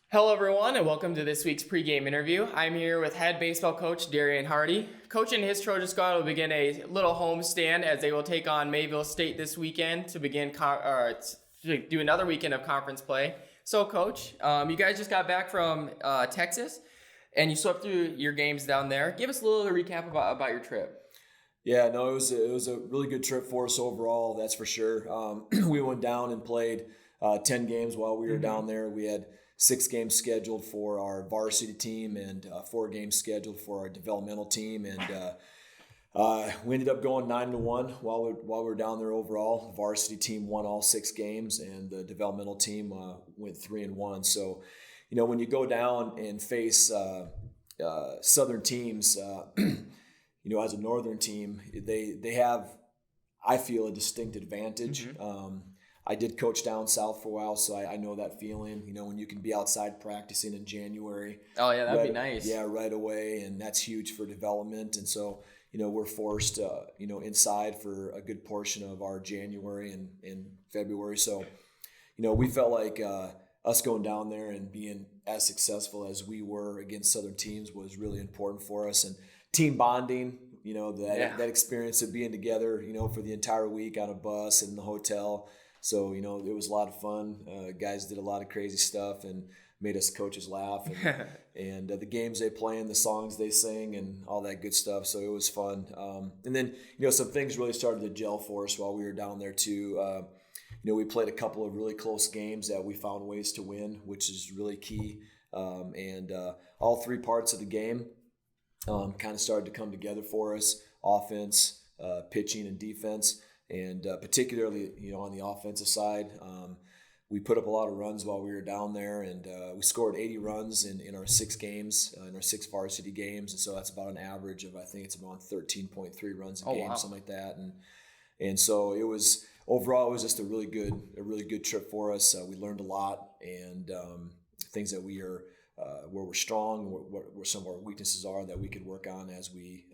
Hello, everyone, and welcome to this week's pregame interview. I'm here with head baseball coach Derrion Hardie. Coach and his Trojan squad will begin a little homestand as they will take on Mayville State this weekend to begin to do another weekend of conference play. So, Coach, you guys just got back from Texas, and you swept through your games down there. Give us a little recap about your trip. Yeah, no, it was a really good trip for us overall. That's for sure. We went down and played 10 games while we were down there. We had 6 games scheduled for our varsity team and 4 games scheduled for our developmental team, and we ended up going 9-1 while we were down there overall. The varsity team won all 6 games, and the developmental team went 3-1. So, when you go down and face southern teams. As a northern team, they have, I feel, a distinct advantage. I did coach down south for a while, so I know that feeling, when you can be outside practicing in January. Oh, yeah, that'd be nice. Yeah, right away, and that's huge for development. And so, we're forced, inside for a good portion of our January and February. So, we felt like us going down there and being as successful as we were against southern teams was really important for us. And team bonding, that experience of being together, for the entire week on a bus and in the hotel. So, it was a lot of fun. Guys did a lot of crazy stuff and made us coaches laugh. And the games they play and the songs they sing and all that good stuff. So it was fun. And then, some things really started to gel for us while we were down there too. We played a couple of really close games that we found ways to win, which is really key. And all 3 parts of the game kind of started to come together for us: offense, pitching, and defense. And particularly, on the offensive side, we put up a lot of runs while we were down there, and we scored 80 runs in our 6 games, in our 6 varsity games. And so that's about an average of, I think it's about 13.3 runs a game, something like that. And so overall, it was just a really good trip for us. We learned a lot, and things that we are where we're strong, where some of our weaknesses are that we could work on as we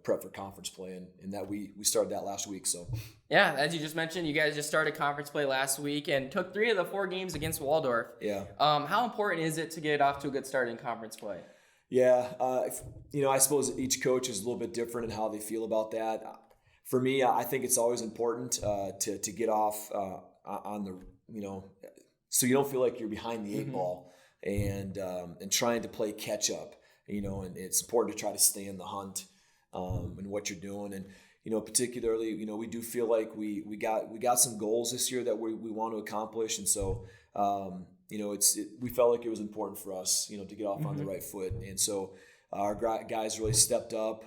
prep for conference play, and that we started that last week. So yeah, as you just mentioned, you guys just started conference play last week and took 3 of the 4 games against Waldorf. Yeah. How important is it to get off to a good start in conference play? Yeah, I suppose each coach is a little bit different in how they feel about that. For me, I think it's always important to get off on the so you don't feel like you're behind the 8 ball and trying to play catch up. And it's important to try to stay in the hunt and what you're doing. And particularly, we do feel like we got some goals this year that we want to accomplish. And so we felt like it was important for us to get off on the right foot. And so our guys really stepped up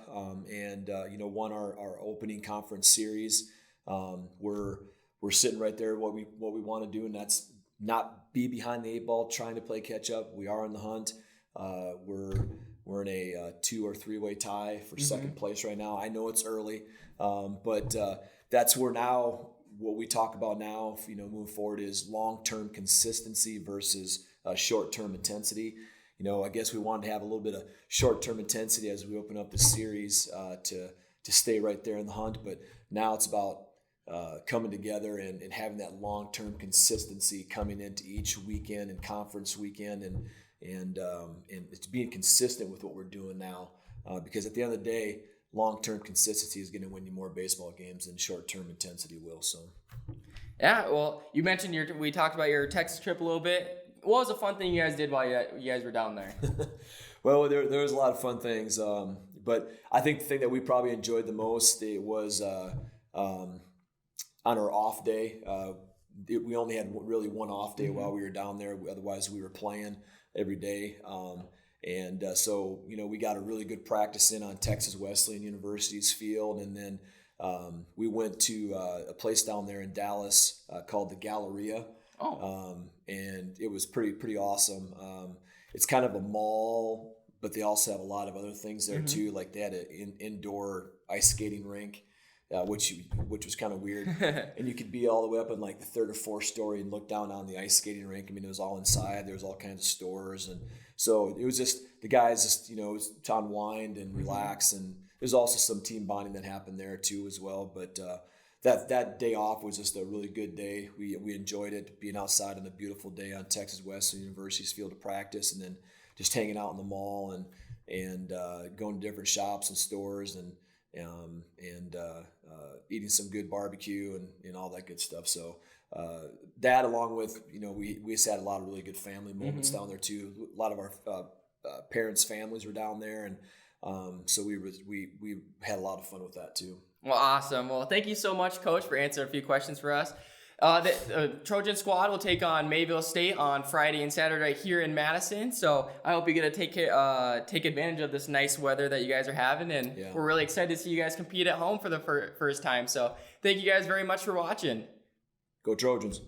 and won our opening conference series. We're sitting right there what we want to do, and that's not be behind the 8 ball trying to play catch up. We are in the hunt. We're in a 2 or 3-way tie for second place right now. I know it's early, but that's where now what we talk about now, moving forward, is long-term consistency versus short-term intensity. I guess we wanted to have a little bit of short-term intensity as we open up the series to stay right there in the hunt. But now it's about coming together and having that long-term consistency coming into each weekend and conference weekend, and it's being consistent with what we're doing now. Because at the end of the day, long-term consistency is going to win you more baseball games than short-term intensity will. So. Yeah, well, you mentioned we talked about your Texas trip a little bit. What was a fun thing you guys did while you guys were down there? Well, there was a lot of fun things, but I think the thing that we probably enjoyed the most, it was on our off day. We only had really one off day while we were down there. Otherwise, we were playing every day. So we got a really good practice in on Texas Wesleyan University's field, and then we went to a place down there in Dallas called the Galleria. And it was pretty awesome. It's kind of a mall, but they also have a lot of other things there too. Like they had an indoor ice skating rink, which was kind of weird. And you could be all the way up in like the 3rd or 4th story and look down on the ice skating rink. I mean, it was all inside. There was all kinds of stores, and so it was just the guys just to unwind and relax. And there's also some team bonding that happened there too as well. But that day off was just a really good day. We enjoyed it, being outside on a beautiful day on Texas Western University's field of practice, and then just hanging out in the mall and going to different shops and stores and eating some good barbecue and all that good stuff. So that, along with, we just had a lot of really good family moments down there too. A lot of our parents' families were down there, and so we had a lot of fun with that too. Well, awesome. Well, thank you so much, Coach, for answering a few questions for us. The Trojan squad will take on Mayville State on Friday and Saturday here in Madison. So I hope you get to take advantage of this nice weather that you guys are having. And we're really excited to see you guys compete at home for the first time. So thank you guys very much for watching. Go Trojans.